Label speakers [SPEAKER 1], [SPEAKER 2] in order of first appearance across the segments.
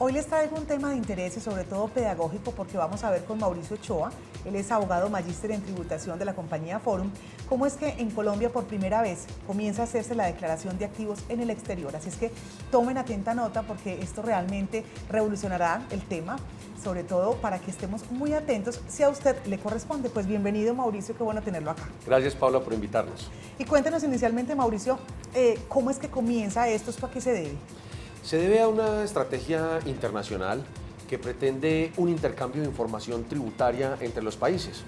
[SPEAKER 1] Hoy les traigo un tema de interés y sobre todo pedagógico porque vamos a ver con Mauricio Ochoa, él es abogado magíster en tributación de la compañía Forum, cómo es que en Colombia por primera vez comienza a hacerse la declaración de activos en el exterior. Así es que tomen atenta nota porque esto realmente revolucionará el tema, sobre todo para que estemos muy atentos si a usted le corresponde. Pues bienvenido Mauricio, qué bueno tenerlo acá.
[SPEAKER 2] Gracias Paula por invitarnos.
[SPEAKER 1] Y cuéntenos inicialmente Mauricio, ¿cómo es que comienza esto? ¿Esto a qué se debe?
[SPEAKER 2] Se debe a una estrategia internacional que pretende un intercambio de información tributaria entre los países.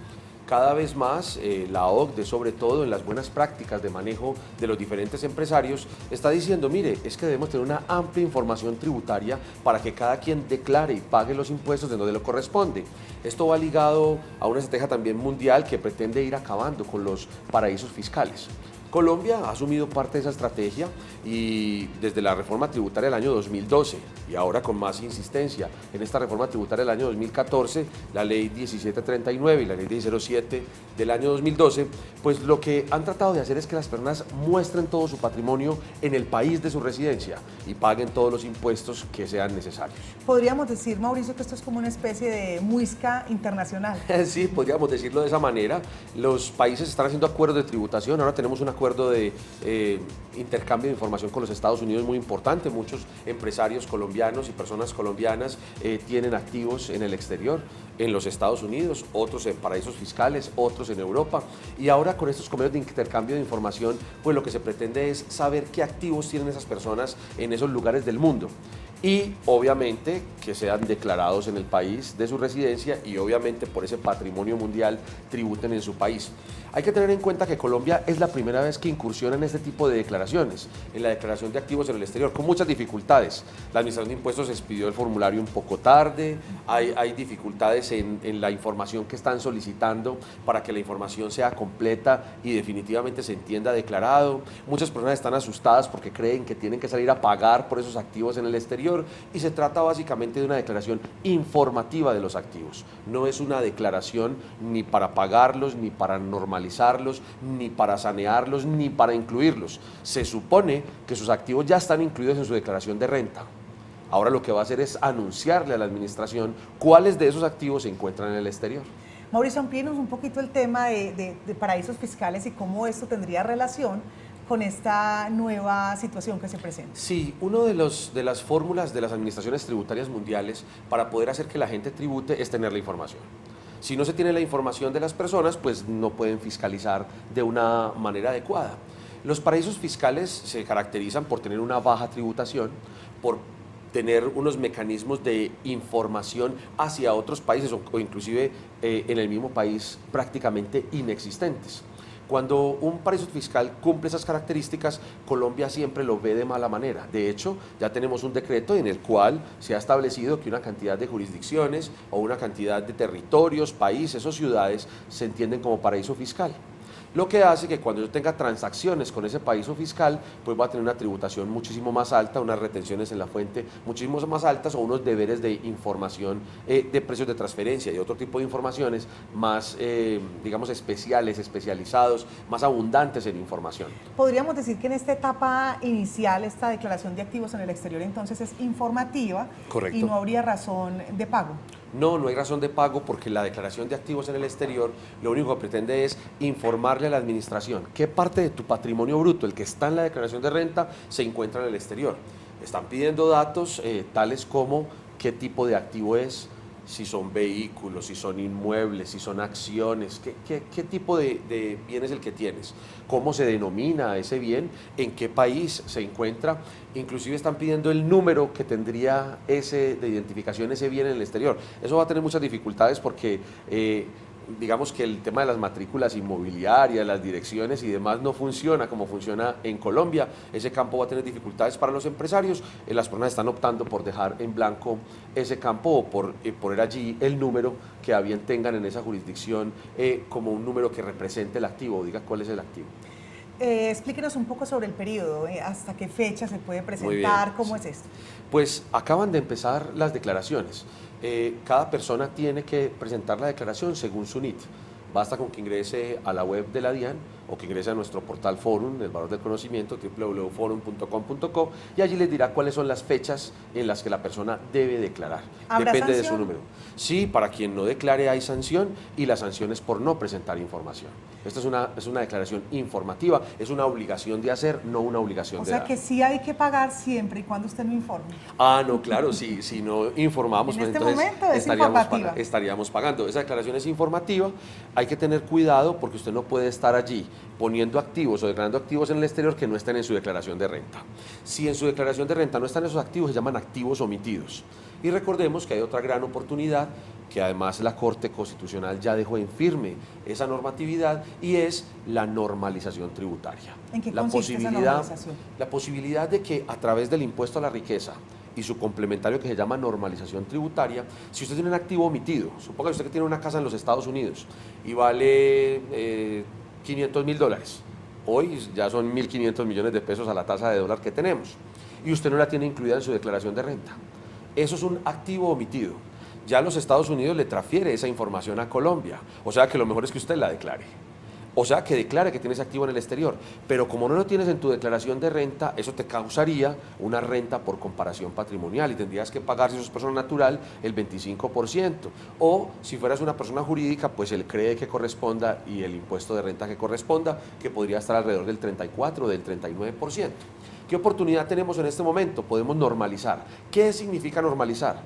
[SPEAKER 2] Cada vez más la OCDE, sobre todo en las buenas prácticas de manejo de los diferentes empresarios, está diciendo, mire, es que debemos tener una amplia información tributaria para que cada quien declare y pague los impuestos de donde le corresponde. Esto va ligado a una estrategia también mundial que pretende ir acabando con los paraísos fiscales. Colombia ha asumido parte de esa estrategia y desde la reforma tributaria del año 2012 y ahora con más insistencia en esta reforma tributaria del año 2014, la ley 1739 y la ley 1007 del año 2012, pues lo que han tratado de hacer es que las personas muestren todo su patrimonio en el país de su residencia y paguen todos los impuestos que sean necesarios.
[SPEAKER 1] Podríamos decir, Mauricio, que esto es como una especie de muisca internacional.
[SPEAKER 2] Sí, podríamos decirlo de esa manera. Los países están haciendo acuerdos de tributación, ahora tenemos un acuerdo de intercambio de información con los Estados Unidos muy importante. Muchos empresarios colombianos y personas colombianas tienen activos en el exterior, en los Estados Unidos, otros en paraísos fiscales, otros en Europa. Y ahora con estos convenios de intercambio de información, pues lo que se pretende es saber qué activos tienen esas personas en esos lugares del mundo. Y obviamente que sean declarados en el país de su residencia y obviamente por ese patrimonio mundial tributen en su país. Hay que tener en cuenta que Colombia es la primera vez que incursiona en este tipo de declaraciones, en la declaración de activos en el exterior, con muchas dificultades. La Administración de Impuestos expidió el formulario un poco tarde, hay dificultades en la información que están solicitando para que la información sea completa y definitivamente se entienda declarado. Muchas personas están asustadas porque creen que tienen que salir a pagar por esos activos en el exterior y se trata básicamente de una declaración informativa de los activos. No es una declaración ni para pagarlos, ni para normalizarlos, ni para sanearlos, ni para incluirlos. Se supone que sus activos ya están incluidos en su declaración de renta. Ahora lo que va a hacer es anunciarle a la administración cuáles de esos activos se encuentran en el exterior.
[SPEAKER 1] Mauricio, amplíenos un poquito el tema de paraísos fiscales y cómo esto tendría relación con esta nueva situación que se presenta.
[SPEAKER 2] Sí, una de las fórmulas de las administraciones tributarias mundiales para poder hacer que la gente tribute es tener la información. Si no se tiene la información de las personas, pues no pueden fiscalizar de una manera adecuada. Los paraísos fiscales se caracterizan por tener una baja tributación, por tener unos mecanismos de información hacia otros países o inclusive en el mismo país prácticamente inexistentes. Cuando un paraíso fiscal cumple esas características, Colombia siempre lo ve de mala manera. De hecho, ya tenemos un decreto en el cual se ha establecido que una cantidad de jurisdicciones o una cantidad de territorios, países o ciudades se entienden como paraíso fiscal. Lo que hace que cuando yo tenga transacciones con ese paraíso fiscal, pues va a tener una tributación muchísimo más alta, unas retenciones en la fuente muchísimo más altas o unos deberes de información de precios de transferencia y otro tipo de informaciones más, digamos, especializados, más abundantes en información.
[SPEAKER 1] Podríamos decir que en esta etapa inicial, esta declaración de activos en el exterior entonces es informativa.
[SPEAKER 2] Correcto.
[SPEAKER 1] Y no habría razón de pago.
[SPEAKER 2] No hay razón de pago porque la declaración de activos en el exterior lo único que pretende es informarle a la administración qué parte de tu patrimonio bruto, el que está en la declaración de renta, se encuentra en el exterior. Están pidiendo datos tales como qué tipo de activo es, si son vehículos, si son inmuebles, si son acciones, qué tipo de bien es el que tienes, cómo se denomina ese bien, en qué país se encuentra, inclusive están pidiendo el número que tendría de identificación ese bien en el exterior. Eso va a tener muchas dificultades porque digamos que el tema de las matrículas inmobiliarias, las direcciones y demás no funciona como funciona en Colombia. Ese campo va a tener dificultades para los empresarios. Las personas están optando por dejar en blanco ese campo o por poner allí el número que a bien tengan en esa jurisdicción como un número que represente el activo o diga cuál es el activo.
[SPEAKER 1] Explíquenos un poco sobre el periodo, hasta qué fecha se puede presentar, ¿cómo es esto?
[SPEAKER 2] Pues acaban de empezar las declaraciones. Cada persona tiene que presentar la declaración según su NIT. Basta con que ingrese a la web de la DIAN o que ingrese a nuestro portal Forum, el valor del conocimiento, www.forum.com.co, y allí les dirá cuáles son las fechas en las que la persona debe declarar.
[SPEAKER 1] ¿Habrá
[SPEAKER 2] Depende de
[SPEAKER 1] sanción?
[SPEAKER 2] su número. Sí, para quien no declare hay sanción, y la sanción es por no presentar información. Esta es una declaración informativa, es una obligación de hacer, no una obligación de dar.
[SPEAKER 1] O sea que sí hay que pagar siempre y cuando usted no informe.
[SPEAKER 2] Ah, no, claro, si no informamos,
[SPEAKER 1] En
[SPEAKER 2] pues
[SPEAKER 1] este
[SPEAKER 2] entonces
[SPEAKER 1] momento es informativa.
[SPEAKER 2] estaríamos pagando. Esa declaración es informativa, hay que tener cuidado porque usted no puede estar allí poniendo activos o declarando activos en el exterior que no estén en su declaración de renta. Si en su declaración de renta no están esos activos, se llaman activos omitidos. Y recordemos que hay otra gran oportunidad, que además la Corte Constitucional ya dejó en firme esa normatividad, y es la normalización tributaria.
[SPEAKER 1] ¿En qué consiste esa normalización?
[SPEAKER 2] La posibilidad de que a través del impuesto a la riqueza y su complementario que se llama normalización tributaria, si usted tiene un activo omitido, suponga que usted que tiene una casa en los Estados Unidos y vale $500.000, hoy ya son 1.500 millones de pesos a la tasa de dólar que tenemos, y usted no la tiene incluida en su declaración de renta. Eso es un activo omitido. Ya los Estados Unidos le transfiere esa información a Colombia, o sea que lo mejor es que usted la declare. O sea, que declare que tienes activo en el exterior, pero como no lo tienes en tu declaración de renta, eso te causaría una renta por comparación patrimonial y tendrías que pagar, si sos persona natural, el 25%. O si fueras una persona jurídica, pues el CREE que corresponda y el impuesto de renta que corresponda, que podría estar alrededor del 34%, del 39%. ¿Qué oportunidad tenemos en este momento? Podemos normalizar. ¿Qué significa normalizar?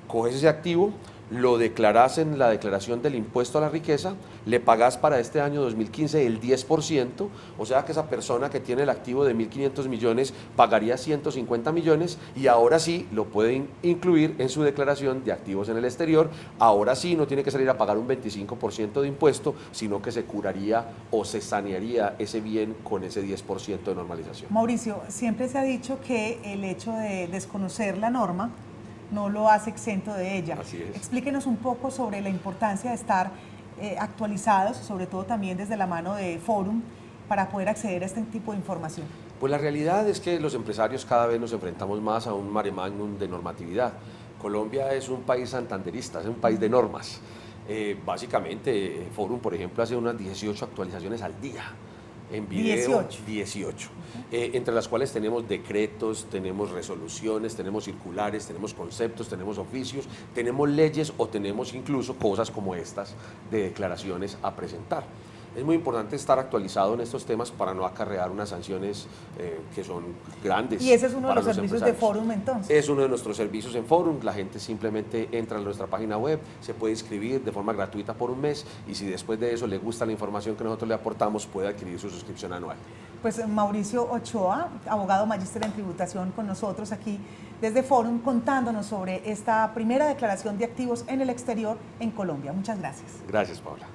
[SPEAKER 2] Coges ese activo, lo declaras en la declaración del impuesto a la riqueza, le pagas para este año 2015 el 10%, o sea que esa persona que tiene el activo de 1.500 millones pagaría 150 millones, y ahora sí lo pueden incluir en su declaración de activos en el exterior. Ahora sí no tiene que salir a pagar un 25% de impuesto, sino que se curaría o se sanearía ese bien con ese 10% de normalización.
[SPEAKER 1] Mauricio, siempre se ha dicho que el hecho de desconocer la norma no lo hace exento de ella.
[SPEAKER 2] Así es.
[SPEAKER 1] Explíquenos un poco sobre la importancia de estar actualizados, sobre todo también desde la mano de Forum, para poder acceder a este tipo de información.
[SPEAKER 2] Pues la realidad es que los empresarios cada vez nos enfrentamos más a un mare magnum de normatividad. Colombia es un país santanderista, es un país de normas. Básicamente, Forum, por ejemplo, hace unas 18 actualizaciones al día. En video, 18. Entre las cuales tenemos decretos, tenemos resoluciones, tenemos circulares, tenemos conceptos, tenemos oficios, tenemos leyes o tenemos incluso cosas como estas de declaraciones a presentar. Es muy importante estar actualizado en estos temas para no acarrear unas sanciones que son grandes.
[SPEAKER 1] Y ese es uno de los servicios de Forum, entonces.
[SPEAKER 2] Es uno de nuestros servicios en Forum. La gente simplemente entra a nuestra página web, se puede inscribir de forma gratuita por un mes, y si después de eso le gusta la información que nosotros le aportamos, puede adquirir su suscripción anual.
[SPEAKER 1] Pues Mauricio Ochoa, abogado magíster en tributación, con nosotros aquí desde Forum, contándonos sobre esta primera declaración de activos en el exterior en Colombia. Muchas gracias.
[SPEAKER 2] Gracias, Paula.